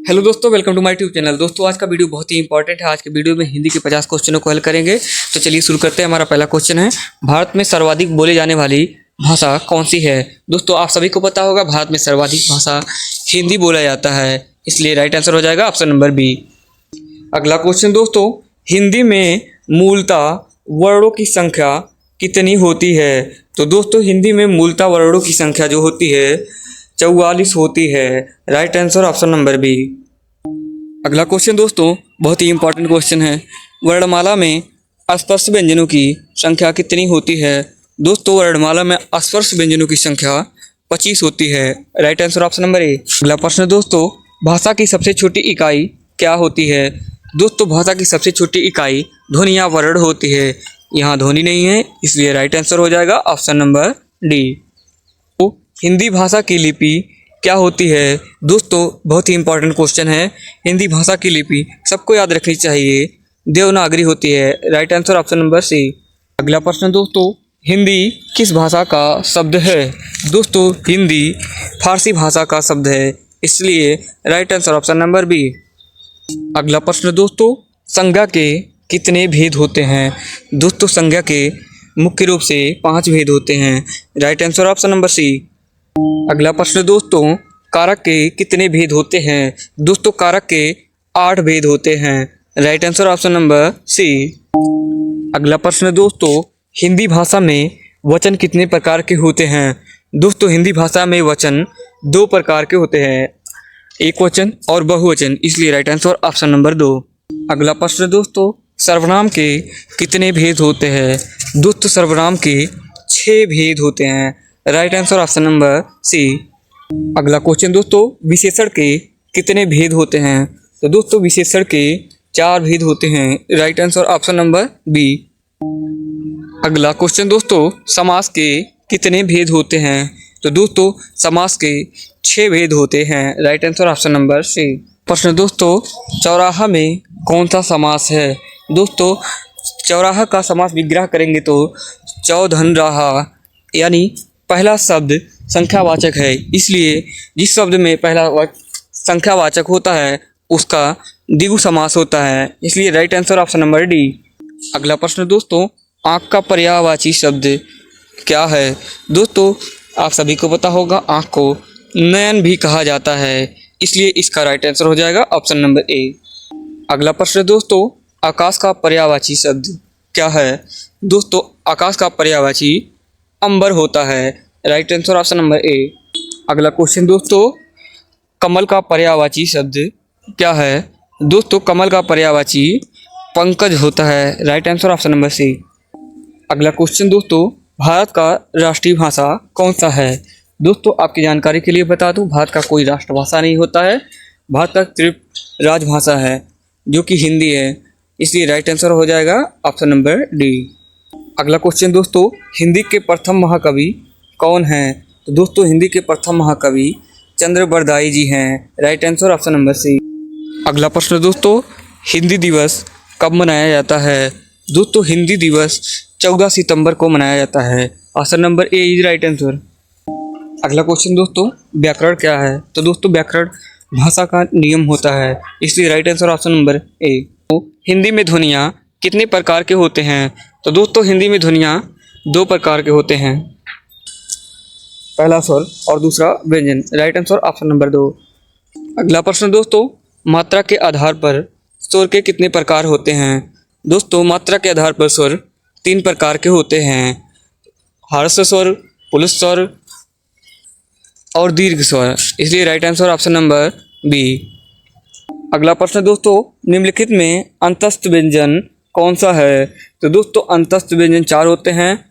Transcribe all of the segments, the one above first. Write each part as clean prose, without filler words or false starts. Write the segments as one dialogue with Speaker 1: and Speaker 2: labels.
Speaker 1: Hello दोस्तों, welcome to my YouTube channel. दोस्तों आज का वीडियो बहुत ही इंपॉर्टेंट है। आज के वीडियो में हिंदी के 50 क्वेश्चनों को हल करेंगे। तो चलिए शुरू करते हैं। हमारा पहला क्वेश्चन है, भारत में सर्वाधिक बोले जाने वाली भाषा कौन सी है। दोस्तों आप सभी को पता होगा, भारत में सर्वाधिक भाषा हिंदी बोला जाता है, इसलिए राइट आंसर हो जाएगा ऑप्शन नंबर बी। अगला क्वेश्चन दोस्तों, हिंदी में मूलतः वर्णों की संख्या कितनी होती है। तो दोस्तों हिंदी में मूलतः वर्णों की संख्या जो होती है 44 होती है। Right answer option number B. अगला क्वेश्चन दोस्तों बहुत ही इंपॉर्टेंट क्वेश्चन है, वर्णमाला में अस्पर्श व्यंजनों की संख्या कितनी होती है। दोस्तों वर्णमाला में अस्पर्श व्यंजनों की संख्या 25 होती है। Right answer option number A. अगला प्रश्न दोस्तों, भाषा की सबसे छोटी इकाई क्या होती है। दोस्तों भाषा की सबसे छोटी इकाई ध्वनि या वर्ण होती है। यहाँ ध्वनि नहीं है, इसलिए राइट आंसर हो जाएगा ऑप्शन नंबर डी। हिंदी भाषा की लिपि क्या होती है। दोस्तों बहुत ही इंपॉर्टेंट क्वेश्चन है। हिंदी भाषा की लिपि सबको याद रखनी चाहिए, देवनागरी होती है। Right answer option number C. अगला प्रश्न दोस्तों, हिंदी किस भाषा का शब्द है। दोस्तों हिंदी फारसी भाषा का शब्द है, इसलिए right answer option number B. अगला प्रश्न दोस्तों, संज्ञा के कितने भेद होते हैं। दोस्तों संज्ञा के मुख्य रूप से 5 भेद होते हैं। Right answer option number C. अगला प्रश्न दोस्तों, कारक के कितने भेद होते हैं। दोस्तों कारक के 8 भेद होते हैं। Right answer option number C. अगला प्रश्न दोस्तों, हिंदी भाषा में वचन कितने प्रकार के होते हैं। दोस्तों हिंदी भाषा में वचन 2 प्रकार के होते हैं, एक वचन और बहुवचन, इसलिए राइट आंसर ऑप्शन नंबर 2। अगला प्रश्न दोस्तों, सर्वनाम के कितने भेद होते हैं। दोस्तों सर्वनाम के 6 भेद होते हैं। Right answer option number C. अगला क्वेश्चन दोस्तों, विशेषण के कितने भेद होते हैं। तो दोस्तों विशेषण के 4 भेद होते हैं। Right answer option number B. अगला क्वेश्चन दोस्तों, समास के कितने भेद होते हैं। तो दोस्तों समास के 6 भेद होते हैं। Right answer option number C. प्रश्न दोस्तों, चौराहा में कौन सा समास है। दोस्तों चौराहा का समास विग्रह करेंगे तो चौधन राहा, यानी पहला शब्द संख्यावाचक है, इसलिए जिस शब्द में पहला संख्यावाचक होता है उसका द्विगु समास होता है, इसलिए right answer option number D. अगला प्रश्न दोस्तों, आँख का पर्यायवाची शब्द क्या है। दोस्तों आप सभी को पता होगा, आँख को नयन भी कहा जाता है, इसलिए इसका राइट आंसर हो जाएगा ऑप्शन नंबर ए। अगला प्रश्न दोस्तों, आकाश का पर्यायवाची शब्द क्या है। दोस्तों आकाश का पर्यायवाची अंबर होता है। Right answer option number A. अगला क्वेश्चन दोस्तों, कमल का पर्यायवाची शब्द क्या है। दोस्तों कमल का पर्यायवाची पंकज होता है। Right answer option number C. अगला क्वेश्चन दोस्तों, भारत का राष्ट्रीय भाषा कौन सा है। दोस्तों आपकी जानकारी के लिए बता दूं, भारत का कोई राष्ट्रभाषा नहीं होता है। भारत का सिर्फ राजभाषा है जो कि हिंदी है, इसलिए राइट आंसर हो जाएगा ऑप्शन नंबर डी। अगला क्वेश्चन दोस्तों, हिंदी के प्रथम महाकवि कौन हैं। तो दोस्तों हिंदी के प्रथम महाकवि चंद्रबरदाई जी हैं। Right answer option number C. अगला प्रश्न दोस्तों, हिंदी दिवस कब मनाया जाता है। दोस्तों हिंदी दिवस 14 सितंबर को मनाया जाता है। Option number A is right answer. अगला क्वेश्चन दोस्तों, व्याकरण क्या है। तो दोस्तों व्याकरण भाषा का नियम होता है, इसलिए right answer option number A. तो हिंदी में ध्वनियाँ कितने प्रकार के होते हैं। तो दोस्तों हिंदी में ध्वनियाँ 2 प्रकार के होते हैं, पहला स्वर और दूसरा व्यंजन। Right answer option number 2। अगला प्रश्न दोस्तों, मात्रा के आधार पर स्वर के कितने प्रकार होते हैं। दोस्तों मात्रा के आधार पर स्वर 3 प्रकार के होते हैं, हर्ष स्वर, पुलिस स्वर और दीर्घ स्वर, इसलिए right answer option number B. अगला प्रश्न दोस्तों, निम्नलिखित में अंतस्थ व्यंजन कौन सा है। तो दोस्तों अंतस्थ व्यंजन 4 होते हैं,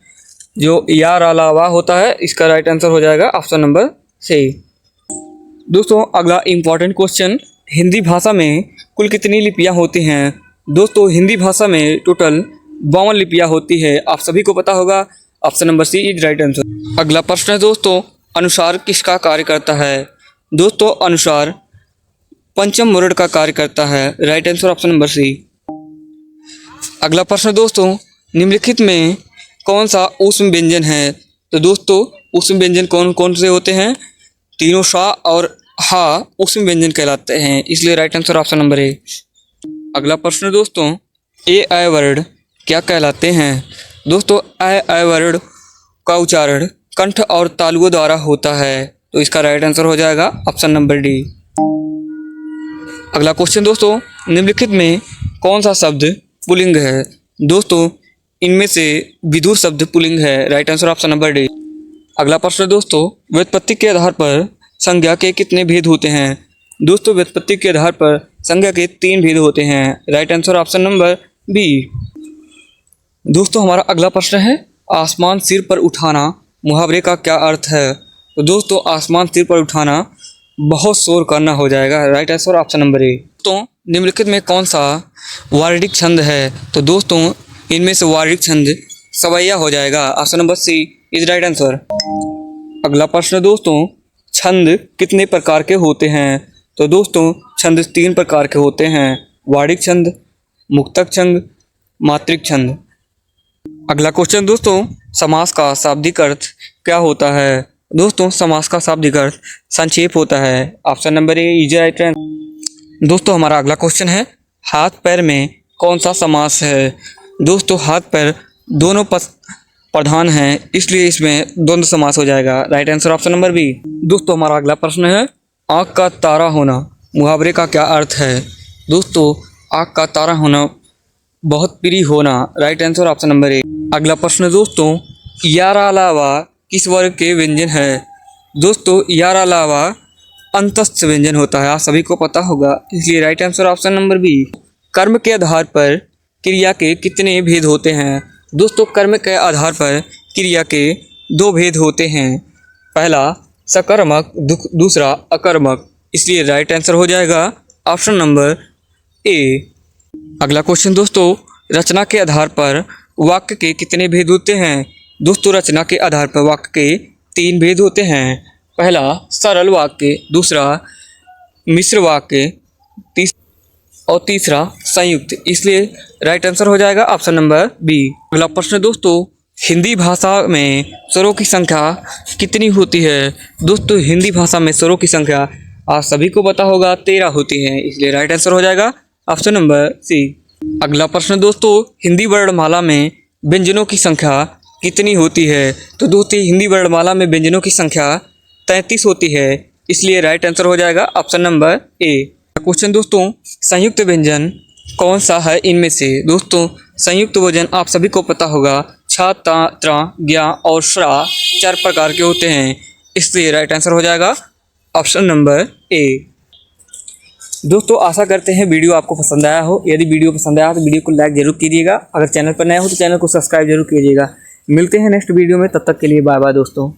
Speaker 1: जो या अलावा होता है, इसका राइट आंसर हो जाएगा ऑप्शन नंबर सी। दोस्तों अगला इंपॉर्टेंट क्वेश्चन, हिंदी भाषा में कुल कितनी लिपियां होती हैं। दोस्तों हिंदी भाषा में टोटल 52 लिपियां होती है, आप सभी को पता होगा, option number C is right answer. अगला प्रश्न है दोस्तों, अनुसार किसका कार्य करता है। दोस्तों अनुसार पंचम वर्ण का कार्य करता है। Right answer option number C. अगला प्रश्न दोस्तों, निम्नलिखित में कौन सा ऊष्म व्यंजन है। तो दोस्तों ऊष्म व्यंजन कौन कौन से होते हैं, तीनों सा और हा उसमें व्यंजन कहलाते हैं, इसलिए right answer option number A. अगला प्रश्न दोस्तों, ए आई वर्ड क्या कहलाते हैं? दोस्तों आई आई वर्ड का उच्चारण कंठ और तालुओं द्वारा होता है, तो इसका राइट आंसर हो जाएगा ऑप्शन नंबर डी। अगला क्वेश्चन दोस्तों, निम्नलिखित में कौन सा शब्द पुल्लिंग है? दोस्तों इनमें से विदुर शब्द पुल्लिंग है, right answer option number D. अगला प्रश्न दोस्तों, व्युत्पत्ति के आधार पर संज्ञा के कितने भेद होते हैं? दोस्तों व्युत्पत्ति के आधार पर संज्ञा के 3 भेद होते हैं, right answer option number B. दोस्तों हमारा अगला प्रश्न है, आसमान सिर पर उठाना मुहावरे का क्या अर्थ है? तो दोस्तों आसमान सिर पर उठाना बहुत शोर करना हो जाएगा, right answer option number A. तो निम्नलिखित में कौन सा वार्णिक छंद है? तो दोस्तों इनमें से वार्णिक छंद सवैया हो जाएगा, option number C is right answer. अगला प्रश्न दोस्तों, छंद कितने प्रकार के होते हैं? तो दोस्तों छंद 3 प्रकार के होते हैं, वार्णिक छंद, मुक्तक छंद, मात्रिक छंद। अगला क्वेश्चन दोस्तों, समास का शाब्दिक अर्थ क्या होता है? दोस्तों समास का शाब्दिक अर्थ संक्षेप होता है, option number A is right answer. दोस्तों हमारा अगला क्वेश्चन है, हाथ पैर में कौन सा समास है? दोस्तों हाथ पैर दोनों प्रधान हैं, इसलिए इसमें द्वंद्व समास हो जाएगा, right answer option number B. दोस्तों हमारा अगला प्रश्न है, आँख का तारा होना मुहावरे का क्या अर्थ है? दोस्तों आँख का तारा होना बहुत प्रिय होना, right answer option number A. अगला प्रश्न दोस्तों, यारा अलावा किस वर्ग के व्यंजन है? दोस्तों यारा अलावा अंतस्थ व्यंजन होता है, आप सभी को पता होगा, इसलिए right answer option number B. कर्म के आधार पर क्रिया के कितने भेद होते हैं? दोस्तों कर्म के आधार पर क्रिया के 2 भेद होते हैं, पहला सकर्मक, दूसरा अकर्मक, इसलिए राइट आंसर हो जाएगा ऑप्शन नंबर ए। अगला क्वेश्चन दोस्तों, रचना के आधार पर वाक्य के कितने भेद होते हैं? दोस्तों रचना के आधार पर वाक्य के 3 भेद होते हैं, पहला सरल वाक्य, दूसरा मिश्र वाक्य, तीसरा संयुक्त, इसलिए राइट आंसर हो जाएगा ऑप्शन नंबर बी। अगला प्रश्न दोस्तों, हिंदी भाषा में स्वरों की संख्या कितनी होती है? दोस्तों हिंदी भाषा में स्वरों की संख्या आप सभी को पता होगा 13 होती है, इसलिए राइट आंसर हो जाएगा ऑप्शन नंबर सी। अगला प्रश्न दोस्तों, हिंदी वर्णमाला में व्यंजनों की संख्या कितनी होती है? तो दोस्तों हिंदी वर्णमाला में व्यंजनों की संख्या 33 होती है, इसलिए राइट आंसर हो जाएगा ऑप्शन नंबर ए। क्वेश्चन दोस्तों, संयुक्त व्यंजन कौन सा है इनमें से? दोस्तों संयुक्त व्यंजन आप सभी को पता होगा, छ, ता, त्र, ज्ञ और श्रा 4 प्रकार के होते हैं, इसलिए राइट आंसर हो जाएगा ऑप्शन नंबर ए। दोस्तों आशा करते हैं वीडियो आपको पसंद आया हो, यदि वीडियो पसंद आया तो वीडियो को लाइक जरूर कीजिएगा, अगर चैनल पर नए हो तो चैनल को सब्सक्राइब जरूर कीजिएगा। मिलते हैं नेक्स्ट वीडियो में, तब तक के लिए बाय बाय दोस्तों।